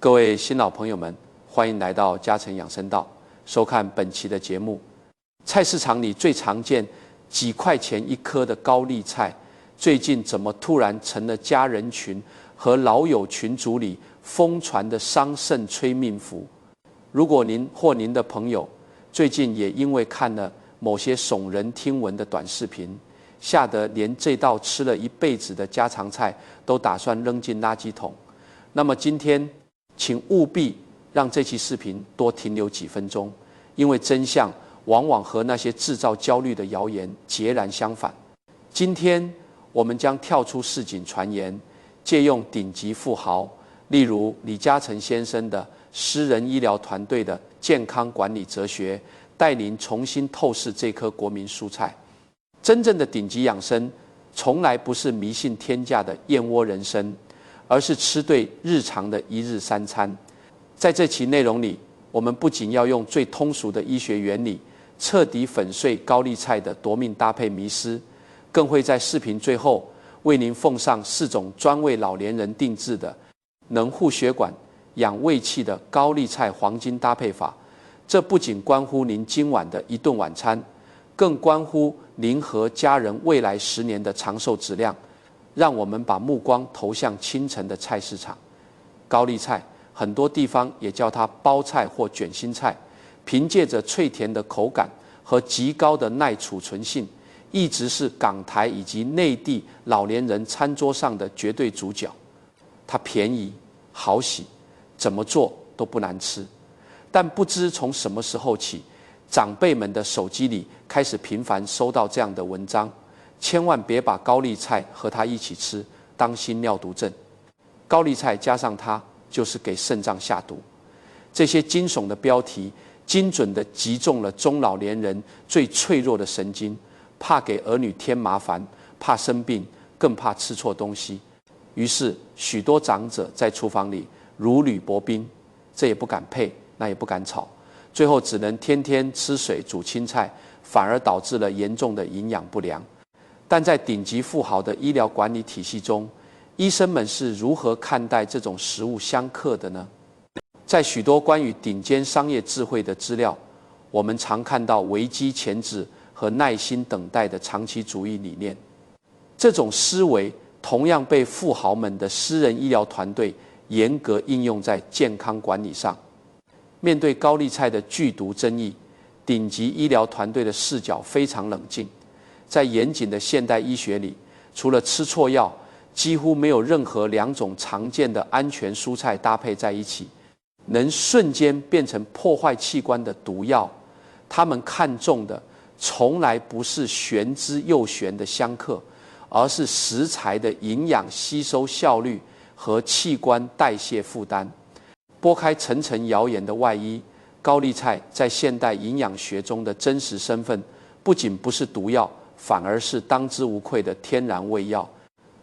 各位新老朋友们，欢迎来到嘉诚养生道，收看本期的节目。菜市场里最常见几块钱一颗的高丽菜，最近怎么突然成了家人群和老友群组里疯传的桑葚催命符？如果您或您的朋友最近也因为看了某些耸人听闻的短视频，吓得连这道吃了一辈子的家常菜都打算扔进垃圾桶，那么今天请务必让这期视频多停留几分钟，因为真相往往和那些制造焦虑的谣言截然相反。今天我们将跳出市井传言，借用顶级富豪，例如李嘉诚先生的私人医疗团队的健康管理哲学，带您重新透视这颗国民蔬菜。真正的顶级养生，从来不是迷信天价的燕窝人参，而是吃对日常的一日三餐。在这期内容里，我们不仅要用最通俗的医学原理，彻底粉碎高丽菜的夺命搭配迷思，更会在视频最后为您奉上4种专为老年人定制的能护血管、养胃气的高丽菜黄金搭配法。这不仅关乎您今晚的一顿晚餐，更关乎您和家人未来10年的长寿质量。让我们把目光投向清晨的菜市场。高丽菜，很多地方也叫它包菜或卷心菜，凭借着脆甜的口感和极高的耐储存性，一直是港台以及内地老年人餐桌上的绝对主角。它便宜、好洗，怎么做都不难吃。但不知从什么时候起，长辈们的手机里开始频繁收到这样的文章，千万别把高丽菜和它一起吃，当心尿毒症。高丽菜加上它，就是给肾脏下毒。这些惊悚的标题，精准地击中了中老年人最脆弱的神经，怕给儿女添麻烦，怕生病，更怕吃错东西。于是许多长者在厨房里如履薄冰，这也不敢配，那也不敢炒，最后只能天天吃水煮青菜，反而导致了严重的营养不良。但在顶级富豪的医疗管理体系中，医生们是如何看待这种食物相克的呢？在许多关于顶尖商业智慧的资料，我们常看到危机前置和耐心等待的长期主义理念。这种思维同样被富豪们的私人医疗团队严格应用在健康管理上。面对高丽菜的剧毒争议，顶级医疗团队的视角非常冷静。在严谨的现代医学里，除了吃错药，几乎没有任何2种常见的安全蔬菜搭配在一起，能瞬间变成破坏器官的毒药。他们看重的从来不是玄之又玄的相克，而是食材的营养吸收效率和器官代谢负担。拨开层层谣言的外衣，高丽菜在现代营养学中的真实身份，不仅不是毒药，反而是当之无愧的天然胃药。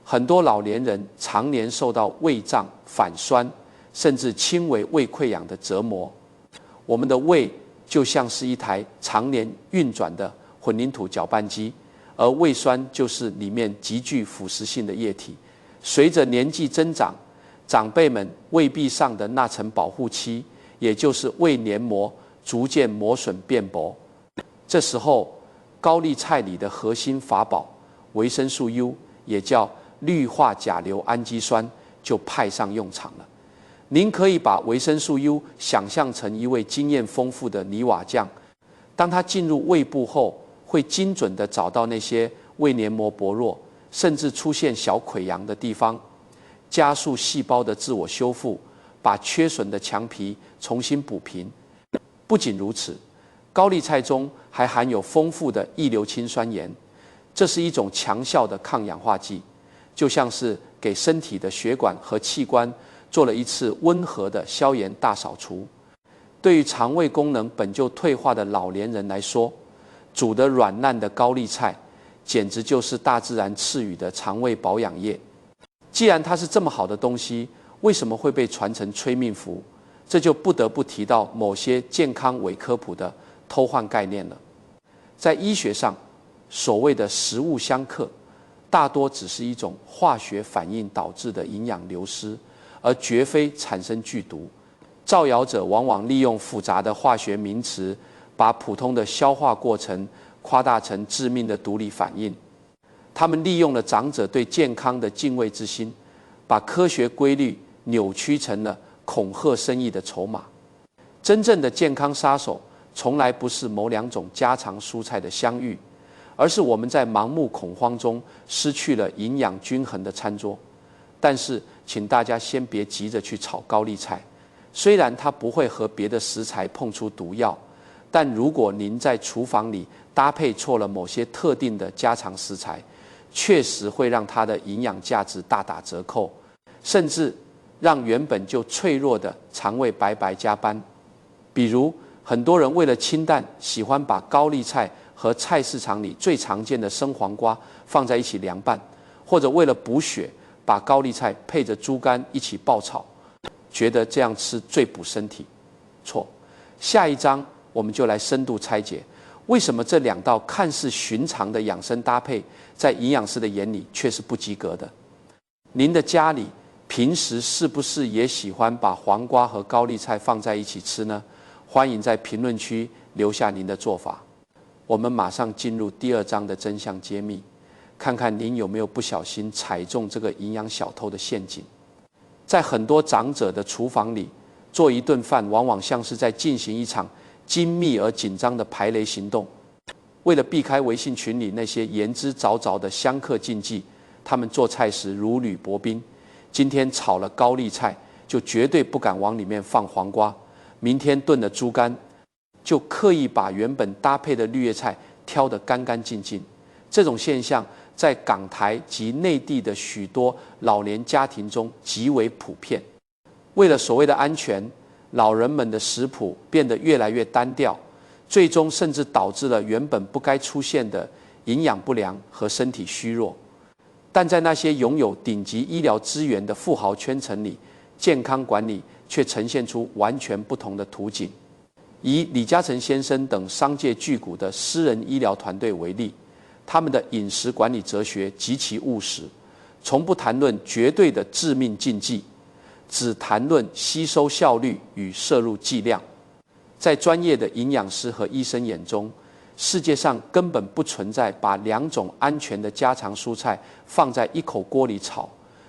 很多老年人常年受到胃胀、反酸，甚至轻微胃溃疡的折磨。我们的胃就像是一台常年运转的混凝土搅拌机，而胃酸就是里面极具腐蚀性的液体。随着年纪增长，长辈们胃壁上的那层保护漆，也就是胃黏膜，逐渐磨损变薄。这时候，高丽菜里的核心法宝维生素 U， 也叫氯化钾硫氨基酸，就派上用场了。您可以把维生素 U 想象成一位经验丰富的泥瓦匠，当他进入胃部后，会精准地找到那些胃黏膜薄弱，甚至出现小溃疡的地方，加速细胞的自我修复，把缺损的墙皮重新补平。不仅如此，高丽菜中还含有丰富的异硫氰酸盐，这是一种强效的抗氧化剂，就像是给身体的血管和器官做了一次温和的消炎大扫除。对于肠胃功能本就退化的老年人来说，煮得软烂的高丽菜简直就是大自然赐予的肠胃保养液。既然它是这么好的东西，为什么会被传成催命符？这就不得不提到某些健康伪科普的偷换概念了。在医学上，所谓的食物相克，大多只是一种化学反应导致的营养流失，而绝非产生剧毒。造谣者往往利用复杂的化学名词，把普通的消化过程夸大成致命的毒理反应。他们利用了长者对健康的敬畏之心，把科学规律扭曲成了恐吓生意的筹码。真正的健康杀手，从来不是某两种家常蔬菜的相遇，而是我们在盲目恐慌中失去了营养均衡的餐桌。但是，请大家先别急着去炒高丽菜，虽然它不会和别的食材碰出毒药，但如果您在厨房里搭配错了某些特定的家常食材，确实会让它的营养价值大打折扣，甚至让原本就脆弱的肠胃白白加班。比如，很多人为了清淡，喜欢把高丽菜和菜市场里最常见的生黄瓜放在一起凉拌，或者为了补血，把高丽菜配着猪肝一起爆炒，觉得这样吃最补身体。错。下一章我们就来深度拆解，为什么这两道看似寻常的养生搭配，在营养师的眼里却是不及格的。您的家里平时是不是也喜欢把黄瓜和高丽菜放在一起吃呢？欢迎在评论区留下您的做法。我们马上进入第二章的真相揭秘，看看您有没有不小心踩中这个营养小偷的陷阱。在很多长者的厨房里，做一顿饭往往像是在进行一场精密而紧张的排雷行动。为了避开微信群里那些言之凿凿的相克禁忌，他们做菜时如履薄冰。今天炒了高丽菜，就绝对不敢往里面放黄瓜；明天炖了猪肝，就刻意把原本搭配的绿叶菜挑得干干净净。这种现象在港台及内地的许多老年家庭中极为普遍。为了所谓的安全，老人们的食谱变得越来越单调，最终甚至导致了原本不该出现的营养不良和身体虚弱。但在那些拥有顶级医疗资源的富豪圈层里，健康管理却呈现出完全不同的图景。以李嘉诚先生等商界巨贾的私人医疗团队为例，他们的饮食管理哲学极其务实，从不谈论绝对的致命禁忌，只谈论吸收效率与摄入剂量。在专业的营养师和医生眼中，世界上根本不存在把两种安全的家常蔬菜放在一口锅里炒，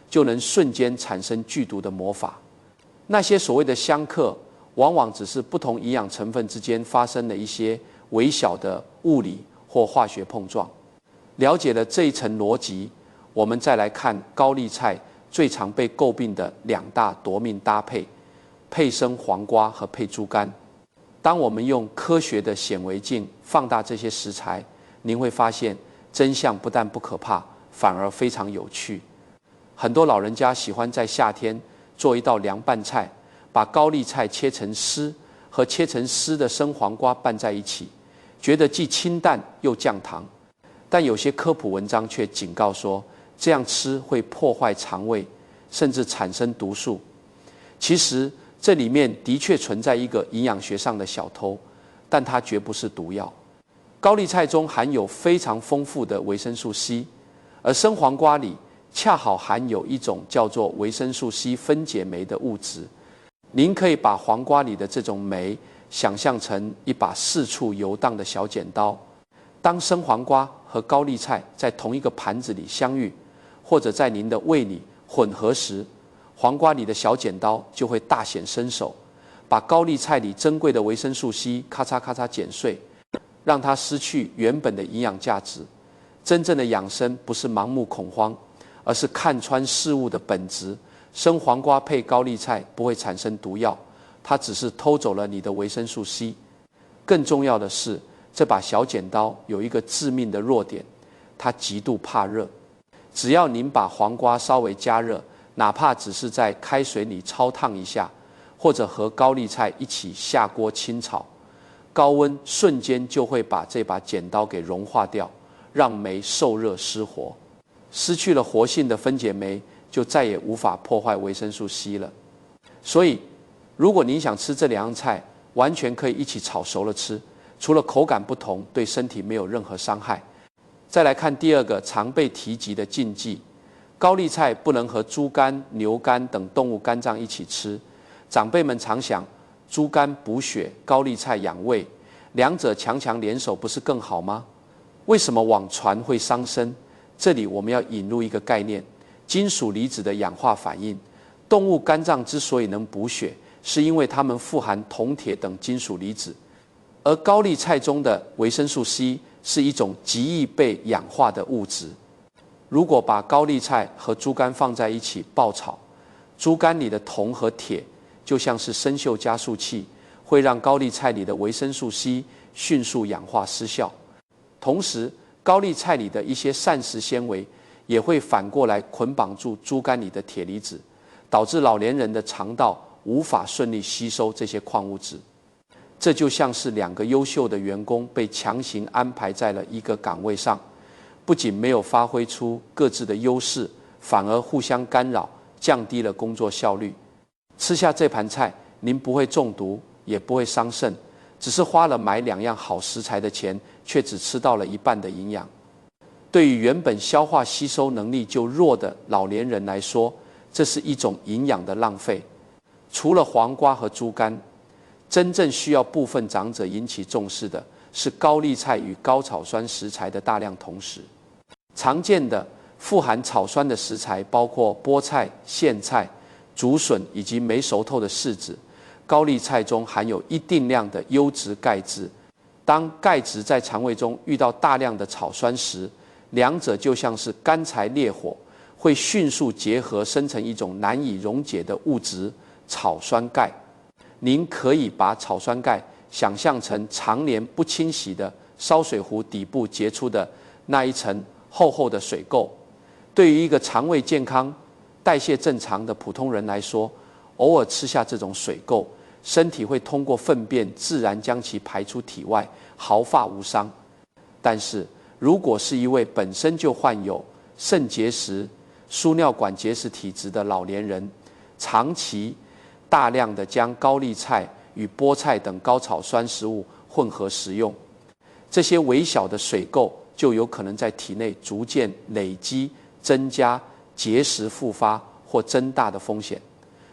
就能瞬间产生剧毒的魔法。那些所谓的相克，往往只是不同营养成分之间发生了一些微小的物理或化学碰撞。了解了这一层逻辑，我们再来看高丽菜最常被诟病的两大夺命搭配：配生黄瓜和配猪肝。当我们用科学的显微镜放大这些食材，您会发现真相不但不可怕，反而非常有趣。很多老人家喜欢在夏天做一道凉拌菜，把高丽菜切成丝和切成丝的生黄瓜拌在一起，觉得既清淡又降糖。但有些科普文章却警告说，这样吃会破坏肠胃，甚至产生毒素。其实这里面的确存在一个营养学上的小偷，但它绝不是毒药。高丽菜中含有非常丰富的维生素 C， 而生黄瓜里恰好含有一种叫做维生素 C 分解酶的物质。您可以把黄瓜里的这种酶想象成一把四处游荡的小剪刀。当生黄瓜和高丽菜在同一个盘子里相遇，或者在您的胃里混合时，黄瓜里的小剪刀就会大显身手，把高丽菜里珍贵的维生素 C 咔嚓咔嚓剪碎，让它失去原本的营养价值。真正的养生不是盲目恐慌，而是看穿事物的本质。生黄瓜配高丽菜不会产生毒药，它只是偷走了你的维生素 C。更重要的是，这把小剪刀有一个致命的弱点，它极度怕热。只要您把黄瓜稍微加热，哪怕只是在开水里焯烫一下，或者和高丽菜一起下锅清炒，高温瞬间就会把这把剪刀给融化掉，让酶受热失活。失去了活性的分解酶，就再也无法破坏维生素 C 了。所以，如果您想吃这两样菜，完全可以一起炒熟了吃，除了口感不同，对身体没有任何伤害。再来看第二个常被提及的禁忌：高丽菜不能和猪肝、牛肝等动物肝脏一起吃。长辈们常想，猪肝补血，高丽菜养胃，两者强强联手不是更好吗？为什么网传会伤身？这里我们要引入一个概念：金属离子的氧化反应。动物肝脏之所以能补血，是因为它们富含铜、铁等金属离子，而高丽菜中的维生素 C 是一种极易被氧化的物质。如果把高丽菜和猪肝放在一起爆炒，猪肝里的铜和铁就像是生锈加速器，会让高丽菜里的维生素 C 迅速氧化失效。同时，高丽菜里的一些膳食纤维也会反过来捆绑住猪肝里的铁离子，导致老年人的肠道无法顺利吸收这些矿物质。这就像是两个优秀的员工被强行安排在了一个岗位上，不仅没有发挥出各自的优势，反而互相干扰，降低了工作效率。吃下这盘菜，您不会中毒，也不会伤肾，只是花了买2样好食材的钱，却只吃到了一半的营养。对于原本消化吸收能力就弱的老年人来说，这是一种营养的浪费。除了黄瓜和猪肝，真正需要部分长者引起重视的是高丽菜与高草酸食材的大量同食。常见的富含草酸的食材包括菠菜、苋菜、竹笋以及没熟透的柿子。高丽菜中含有一定量的优质钙质，当钙质在肠胃中遇到大量的草酸时，两者就像是干柴烈火，会迅速结合生成一种难以溶解的物质——草酸钙。您可以把草酸钙想象成常年不清洗的烧水壶底部结出的那一层厚厚的水垢。对于一个肠胃健康、代谢正常的普通人来说，偶尔吃下这种水垢，身体会通过粪便自然将其排出体外，毫发无伤。但是如果是一位本身就患有肾结石、输尿管结石体质的老年人，长期大量的将高丽菜与菠菜等高草酸食物混合食用，这些微小的水垢就有可能在体内逐渐累积，增加结石复发或增大的风险。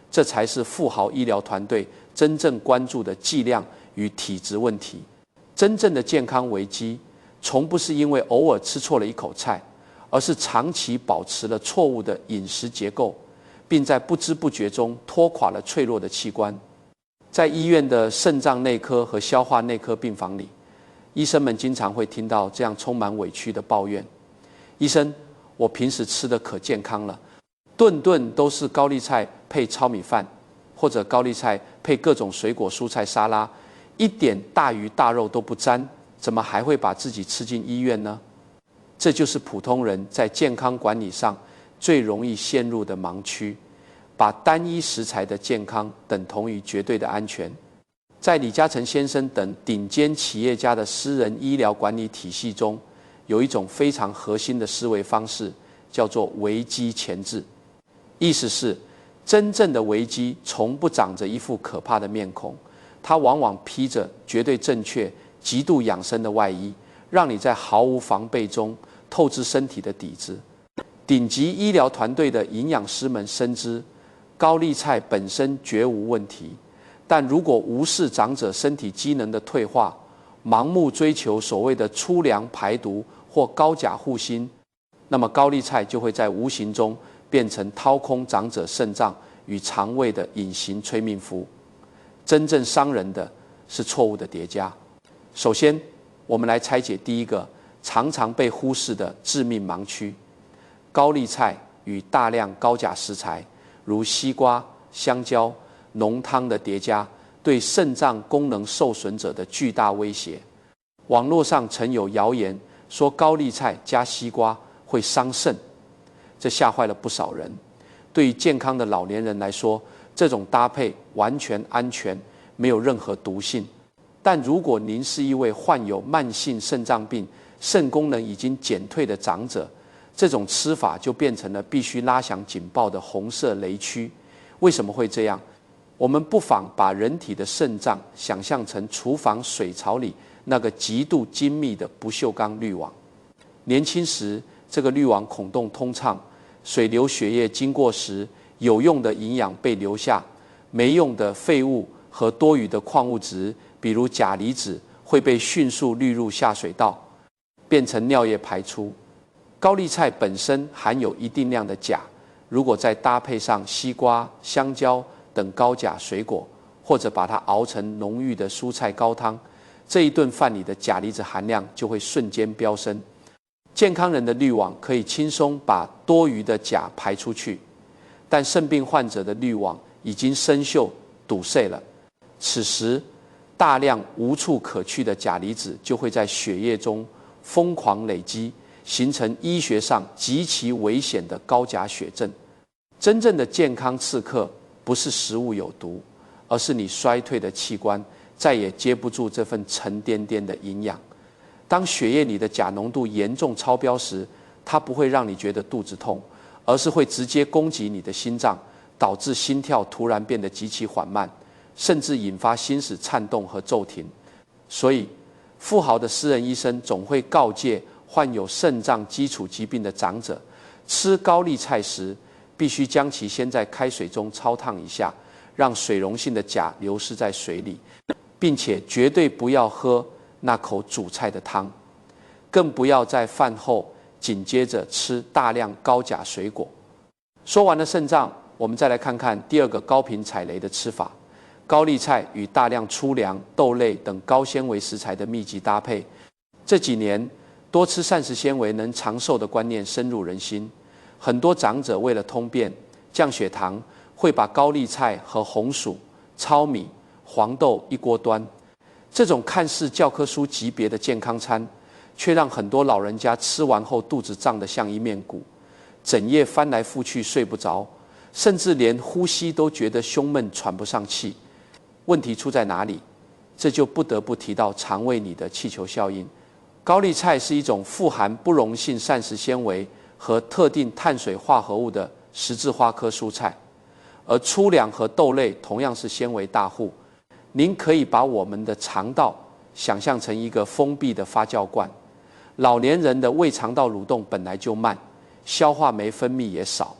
这才是富豪医疗团队真正关注的剂量与体质问题。真正的健康危机，从不是因为偶尔吃错了一口菜，而是长期保持了错误的饮食结构，并在不知不觉中拖垮了脆弱的器官。在医院的肾脏内科和消化内科病房里，医生们经常会听到这样充满委屈的抱怨：医生，我平时吃的可健康了，顿顿都是高丽菜配糙米饭，或者高丽菜配各种水果蔬菜沙拉，一点大鱼大肉都不沾，怎么还会把自己吃进医院呢？这就是普通人在健康管理上最容易陷入的盲区，把单一食材的健康等同于绝对的安全。在李嘉诚先生等顶尖企业家的私人医疗管理体系中，有一种非常核心的思维方式，叫做危机前置。意思是，真正的危机从不长着一副可怕的面孔，它往往披着绝对正确、极度养生的外衣，让你在毫无防备中透支身体的底子。顶级医疗团队的营养师们深知，高丽菜本身绝无问题，但如果无视长者身体机能的退化，盲目追求所谓的粗粮排毒或高钾护心，那么高丽菜就会在无形中变成掏空长者肾脏与肠胃的隐形催命符。真正伤人的是错误的叠加。首先，我们来拆解第一个常常被忽视的致命盲区：高丽菜与大量高钾食材，如西瓜、香蕉、浓汤的叠加，对肾脏功能受损者的巨大威胁。网络上曾有谣言说高丽菜加西瓜会伤肾，这吓坏了不少人。对于健康的老年人来说，这种搭配完全安全，没有任何毒性。但如果您是一位患有慢性肾脏病、肾功能已经减退的长者，这种吃法就变成了必须拉响警报的红色雷区。为什么会这样？我们不妨把人体的肾脏想象成厨房水槽里那个极度精密的不锈钢滤网。年轻时，这个滤网孔洞通畅，水流血液经过时，有用的营养被留下，没用的废物和多余的矿物质，比如钾离子，会被迅速滤入下水道，变成尿液排出。高丽菜本身含有一定量的钾，如果再搭配上西瓜、香蕉等高钾水果，或者把它熬成浓郁的蔬菜高汤，这一顿饭里的钾离子含量就会瞬间飙升。健康人的滤网可以轻松把多余的钾排出去，但肾病患者的滤网已经生锈堵塞了。此时，大量无处可去的钾离子就会在血液中疯狂累积，形成医学上极其危险的高钾血症。真正的健康刺客不是食物有毒，而是你衰退的器官再也接不住这份沉甸甸的营养。当血液里的钾浓度严重超标时，它不会让你觉得肚子痛，而是会直接攻击你的心脏，导致心跳突然变得极其缓慢，甚至引发心室颤动和骤停。所以，富豪的私人医生总会告诫患有肾脏基础疾病的长者，吃高丽菜时必须将其先在开水中焯烫一下，让水溶性的钾流失在水里，并且绝对不要喝那口煮菜的汤，更不要在饭后紧接着吃大量高钾水果。说完了肾脏，我们再来看看第二个高频踩雷的吃法：高丽菜与大量粗粮、豆类等高纤维食材的密集搭配。这几年，多吃膳食纤维能长寿的观念深入人心，很多长者为了通便、降血糖，会把高丽菜和红薯、糙米、黄豆一锅端。这种看似教科书级别的健康餐，却让很多老人家吃完后肚子胀得像一面鼓，整夜翻来覆去睡不着，甚至连呼吸都觉得胸闷喘不上气。问题出在哪里？这就不得不提到肠胃里的气球效应。高丽菜是一种富含不溶性膳食纤维和特定碳水化合物的十字花科蔬菜，而粗粮和豆类同样是纤维大户。您可以把我们的肠道想象成一个封闭的发酵罐。老年人的胃肠道蠕动本来就慢，消化酶分泌也少。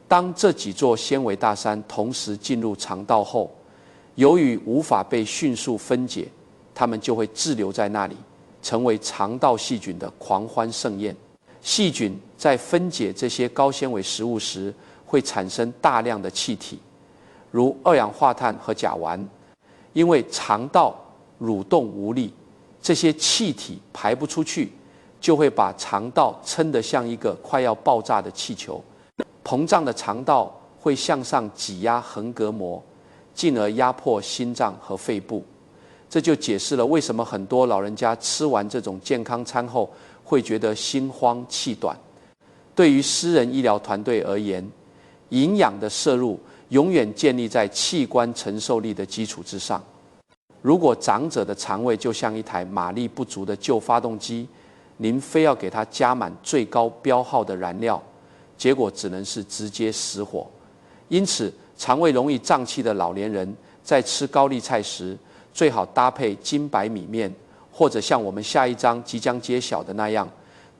当这几座纤维大山同时进入肠道后，由于无法被迅速分解，它们就会滞留在那里，成为肠道细菌的狂欢盛宴。细菌在分解这些高纤维食物时，会产生大量的气体，如二氧化碳和甲烷。因为肠道蠕动无力，这些气体排不出去，就会把肠道撑得像一个快要爆炸的气球。膨胀的肠道会向上挤压横膈膜，进而压迫心脏和肺部。这就解释了为什么很多老人家吃完这种健康餐后会觉得心慌气短。对于私人医疗团队而言，营养的摄入永远建立在器官承受力的基础之上。如果长者的肠胃就像一台马力不足的旧发动机，您非要给它加满最高标号的燃料，结果只能是直接死火。因此，肠胃容易胀气的老年人在吃高丽菜时，最好搭配精白米面，或者像我们下一章即将揭晓的那样，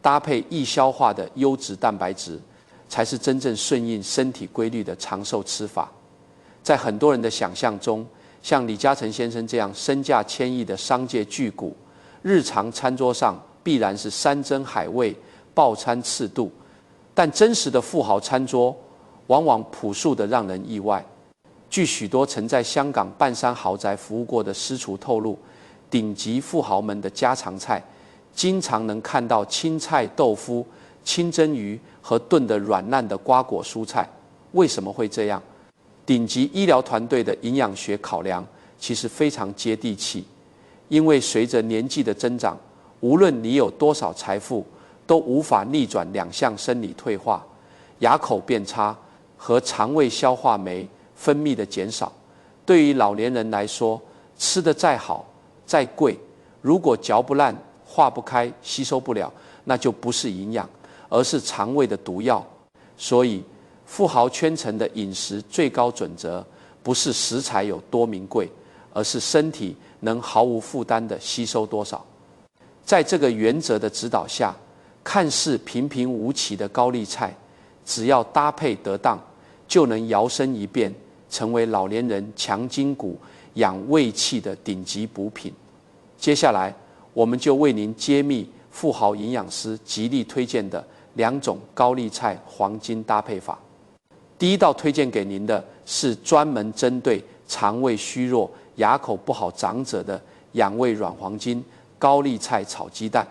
搭配易消化的优质蛋白质，才是真正顺应身体规律的长寿吃法。在很多人的想象中，像李嘉诚先生这样身价千亿的商界巨贾，日常餐桌上必然是山珍海味、爆餐刺肚，但真实的富豪餐桌往往朴素的让人意外。据许多曾在香港半山豪宅服务过的私厨透露，顶级富豪们的家常菜经常能看到青菜豆腐、清蒸鱼和炖得软烂的瓜果蔬菜。为什么会这样？顶级医疗团队的营养学考量其实非常接地气，因为随着年纪的增长，无论你有多少财富，都无法逆转两项生理退化：牙口变差和肠胃消化酶分泌的减少。对于老年人来说，吃得再好再贵，如果嚼不烂、化不开、吸收不了，那就不是营养，而是肠胃的毒药。所以富豪圈层的饮食最高准则，不是食材有多名贵，而是身体能毫无负担地吸收多少。在这个原则的指导下，看似平平无奇的高丽菜，只要搭配得当，就能摇身一变，成为老年人强筋骨、养胃气的顶级补品。接下来，我们就为您揭秘富豪营养师极力推荐的2种高丽菜黄金搭配法。第一道推荐给您的是专门针对肠胃虚弱、牙口不好长者的养胃软黄金高丽菜炒鸡蛋。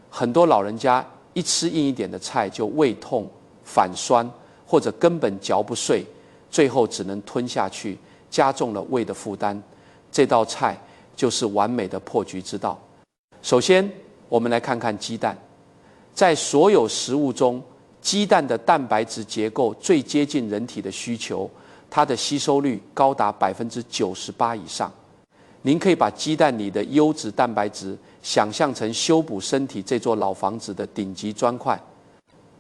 很多老人家一吃硬一点的菜就胃痛、反酸，或者根本嚼不碎，最后只能吞下去，加重了胃的负担。这道菜就是完美的破局之道。首先，我们来看看鸡蛋。在所有食物中，鸡蛋的蛋白质结构最接近人体的需求，它的吸收率高达98%以上。您可以把鸡蛋里的优质蛋白质想象成修补身体这座老房子的顶级砖块。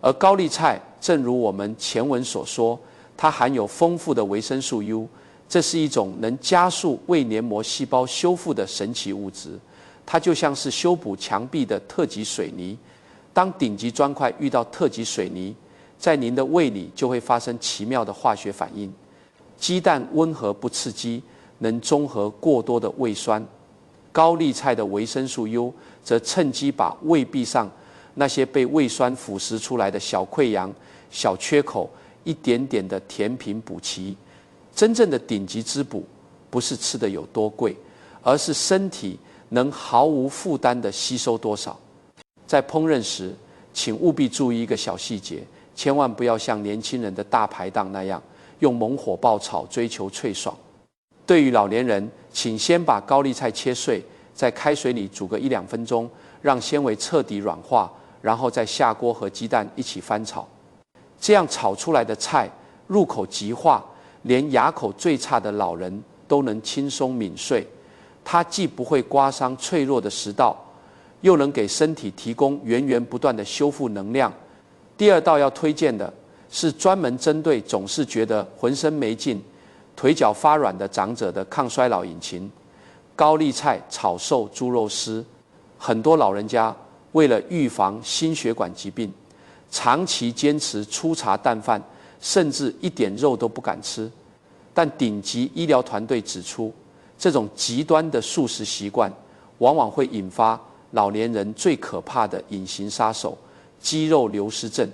而高丽菜，正如我们前文所说，它含有丰富的维生素 U， 这是一种能加速胃黏膜细胞修复的神奇物质。它就像是修补墙壁的特级水泥。当顶级砖块遇到特级水泥，在您的胃里就会发生奇妙的化学反应。鸡蛋温和不刺激，能中和过多的胃酸。高丽菜的维生素 U 则趁机把胃壁上那些被胃酸腐蚀出来的小溃疡、小缺口，一点点的填平补齐。真正的顶级滋补，不是吃的有多贵，而是身体能毫无负担的吸收多少。在烹饪时，请务必注意一个小细节，千万不要像年轻人的大排档那样用猛火爆炒追求脆爽。对于老年人，请先把高丽菜切碎，在开水里煮个1-2分钟，让纤维彻底软化，然后再下锅和鸡蛋一起翻炒。这样炒出来的菜入口即化，连牙口最差的老人都能轻松抿碎。它既不会刮伤脆弱的食道，又能给身体提供源源不断的修复能量。第二道要推荐的是专门针对总是觉得浑身没劲、腿脚发软的长者的抗衰老引擎——高丽菜炒瘦猪肉丝。很多老人家为了预防心血管疾病，长期坚持粗茶淡饭，甚至一点肉都不敢吃。但顶级医疗团队指出，这种极端的素食习惯往往会引发老年人最可怕的隐形杀手——肌肉流失症，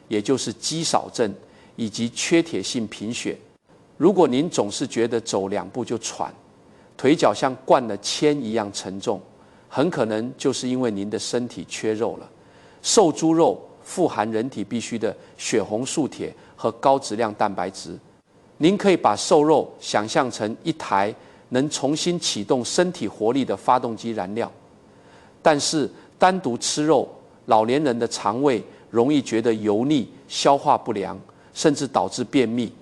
也就是肌少症，以及缺铁性贫血。如果您总是觉得走2步就喘，腿脚像灌了铅一样沉重，很可能就是因为您的身体缺肉了。瘦猪肉富含人体必需的血红素铁和高质量蛋白质。您可以把瘦肉想象成一台能重新启动身体活力的发动机燃料。但是单独吃肉，老年人的肠胃容易觉得油腻、消化不良，甚至导致便秘。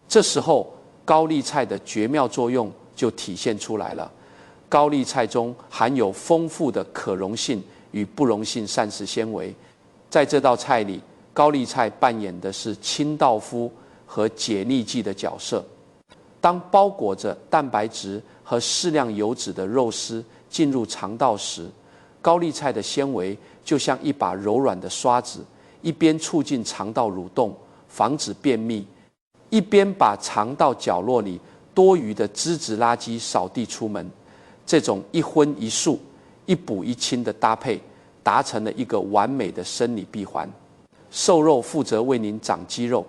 这时候，高丽菜的绝妙作用就体现出来了。高丽菜中含有丰富的可溶性与不溶性膳食纤维，在这道菜里，高丽菜扮演的是清道夫和解腻剂的角色。当包裹着蛋白质和适量油脂的肉丝进入肠道时，高丽菜的纤维就像一把柔软的刷子，一边促进肠道蠕动，防止便秘，一边把肠道角落里多余的脂质垃圾扫地出门。这种一荤一素、一补一清的搭配，达成了一个完美的生理闭环。瘦肉负责为您长肌肉、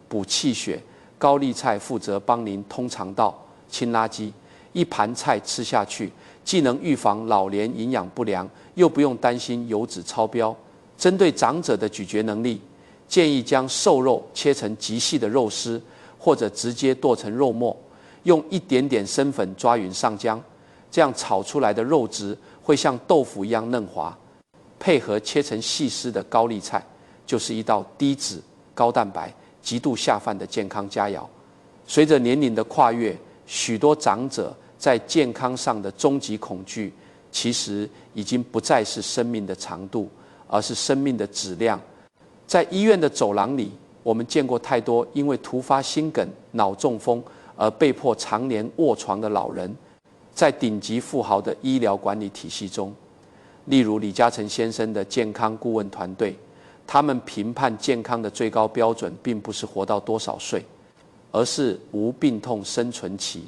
补气血，高丽菜负责帮您通肠道、清垃圾。一盘菜吃下去，既能预防老年营养不良，又不用担心油脂超标。针对长者的咀嚼能力，建议将瘦肉切成极细的肉丝，或者直接剁成肉末，用一点点生粉抓匀上浆，这样炒出来的肉质会像豆腐一样嫩滑。配合切成细丝的高丽菜，就是一道低脂、高蛋白、极度下饭的健康佳肴。随着年龄的跨越，许多长者在健康上的终极恐惧，其实已经不再是生命的长度，而是生命的质量。在医院的走廊里，我们见过太多因为突发心梗、脑中风而被迫常年卧床的老人。在顶级富豪的医疗管理体系中，例如李嘉诚先生的健康顾问团队，他们评判健康的最高标准，并不是活到多少岁，而是无病痛生存期，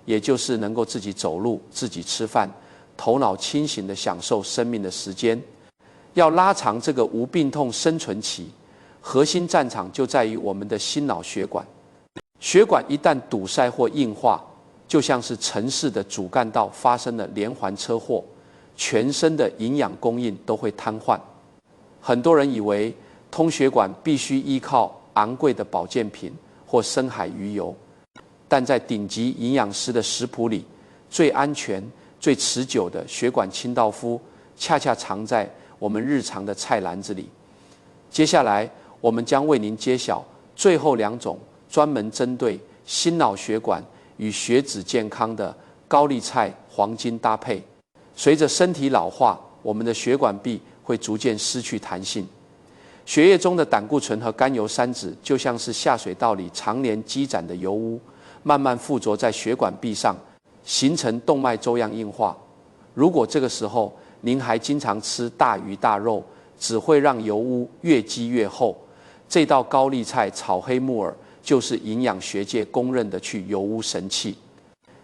也就是能够自己走路、自己吃饭，头脑清醒地享受生命的时间。要拉长这个无病痛生存期，核心战场就在于我们的心脑血管。血管一旦堵塞或硬化，就像是城市的主干道发生了连环车祸，全身的营养供应都会瘫痪。很多人以为通血管必须依靠昂贵的保健品或深海鱼油，但在顶级营养师的食谱里，最安全、最持久的血管清道夫，恰恰藏在我们日常的菜篮子里。接下来，我们将为您揭晓最后2种专门针对心脑血管与血脂健康的高丽菜黄金搭配。随着身体老化，我们的血管壁会逐渐失去弹性。血液中的胆固醇和甘油三酯就像是下水道里常年积攒的油污，慢慢附着在血管壁上，形成动脉粥样硬化。如果这个时候您还经常吃大鱼大肉，只会让油污越积越厚。这道高丽菜炒黑木耳就是营养学界公认的去油污神器。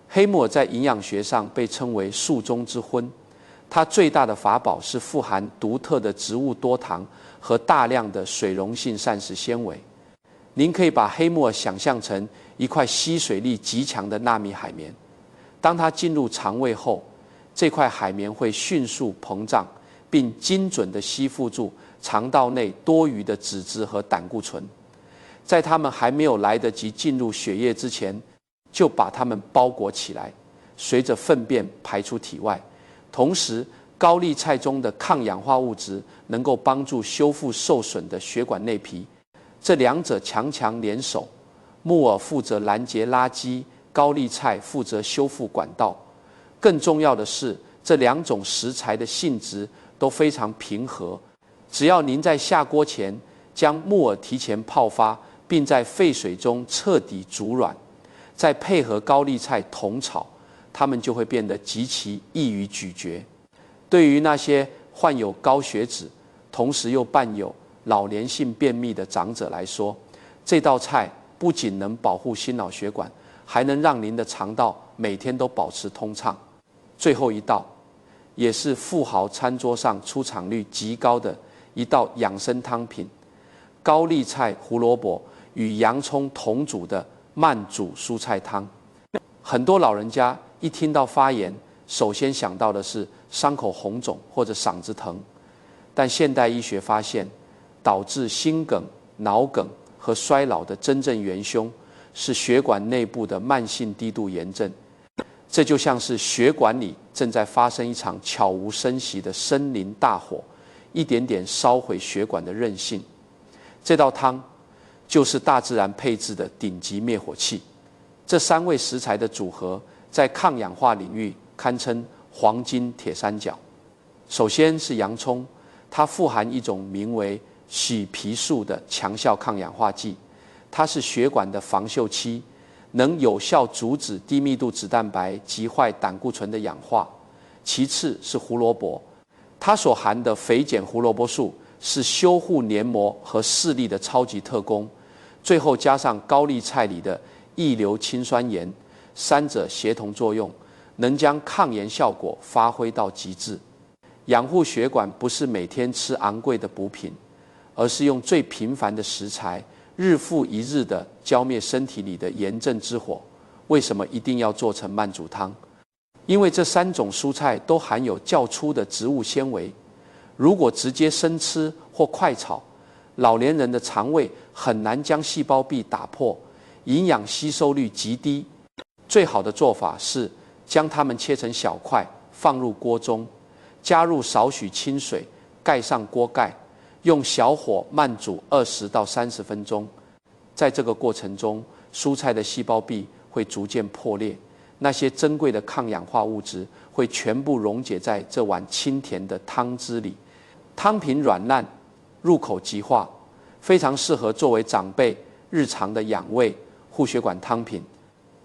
黑木耳在营养学上被称为树中之荤，它最大的法宝是富含独特的植物多糖和大量的水溶性膳食纤维。您可以把黑木耳想象成一块吸水力极强的纳米海绵，当它进入肠胃后，这块海绵会迅速膨胀，并精准地吸附住肠道内多余的脂质和胆固醇，在它们还没有来得及进入血液之前，就把它们包裹起来，随着粪便排出体外。同时，高丽菜中的抗氧化物质能够帮助修复受损的血管内皮，这2者强强联手。木耳负责拦截垃圾，高丽菜负责修复管道。更重要的是，这2种食材的性质都非常平和。只要您在下锅前将木耳提前泡发，并在沸水中彻底煮软，再配合高丽菜同炒，它们就会变得极其易于咀嚼。对于那些患有高血脂，同时又伴有老年性便秘的长者来说，这道菜不仅能保护心脑血管，还能让您的肠道每天都保持通畅。最后一道，也是富豪餐桌上出场率极高的一道养生汤品——高丽菜、胡萝卜与洋葱同煮的慢煮蔬菜汤。很多老人家一听到发炎，首先想到的是伤口红肿或者嗓子疼，但现代医学发现，导致心梗、脑梗和衰老的真正元凶是血管内部的慢性低度炎症。这就像是血管里正在发生一场悄无声息的森林大火，一点点烧毁血管的韧性。这道汤就是大自然配置的顶级灭火器。这3味食材的组合，在抗氧化领域堪称黄金铁三角。首先是洋葱，它富含一种名为洗皮素的强效抗氧化剂，它是血管的防锈漆，能有效阻止低密度脂蛋白击坏胆固醇的氧化。其次是胡萝卜，它所含的肥碱胡萝卜素是修护黏膜和视力的超级特工。最后加上高丽菜里的异硫氰酸盐，3者协同作用，能将抗炎效果发挥到极致。养护血管不是每天吃昂贵的补品，而是用最平凡的食材，日复一日地浇灭身体里的炎症之火。为什么一定要做成慢煮汤？因为这3种蔬菜都含有较粗的植物纤维，如果直接生吃或快炒，老年人的肠胃很难将细胞壁打破，营养吸收率极低。最好的做法是将它们切成小块，放入锅中，加入少许清水，盖上锅盖，用小火慢煮20到30分钟。在这个过程中，蔬菜的细胞壁会逐渐破裂，那些珍贵的抗氧化物质会全部溶解在这碗清甜的汤汁里。汤品软烂，入口即化，非常适合作为长辈日常的养胃护血管汤品。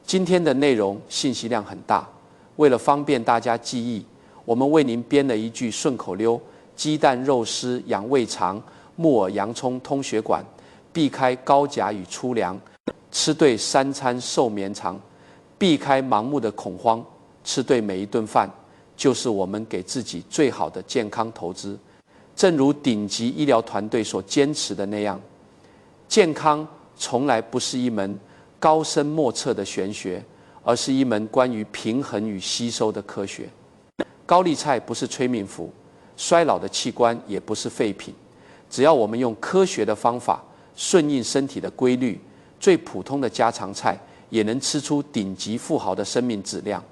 今天的内容信息量很大，为了方便大家记忆，我们为您编了一句顺口溜：鸡蛋肉丝养胃肠，木耳、洋葱通血管，避开高钾与粗粮，吃对3餐寿绵长，避开盲目的恐慌，吃对每一顿饭，就是我们给自己最好的健康投资。正如顶级医疗团队所坚持的那样，健康从来不是一门高深莫测的玄学，而是一门关于平衡与吸收的科学。高丽菜不是催命符，衰老的器官也不是废品。只要我们用科学的方法，顺应身体的规律，最普通的家常菜也能吃出顶级富豪的生命质量。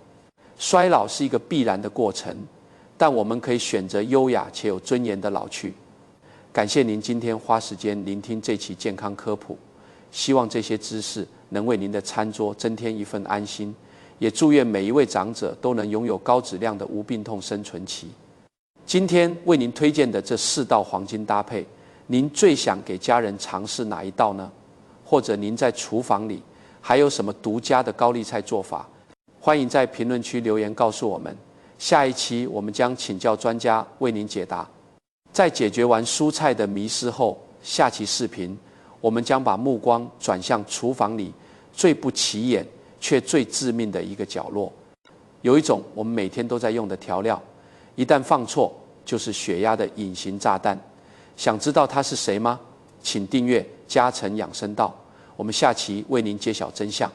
衰老是一个必然的过程，但我们可以选择优雅且有尊严的老去。感谢您今天花时间聆听这期健康科普，希望这些知识能为您的餐桌增添一份安心，也祝愿每一位长者都能拥有高质量的无病痛生存期。今天为您推荐的这4道黄金搭配，您最想给家人尝试哪一道呢？或者您在厨房里还有什么独家的高丽菜做法？欢迎在评论区留言告诉我们。下一期我们将请教专家为您解答。在解决完蔬菜的迷思后，下期视频我们将把目光转向厨房里最不起眼却最致命的一个角落。有一种我们每天都在用的调料，一旦放错就是血压的隐形炸弹。想知道它是谁吗？请订阅嘉诚养生道，我们下期为您揭晓真相。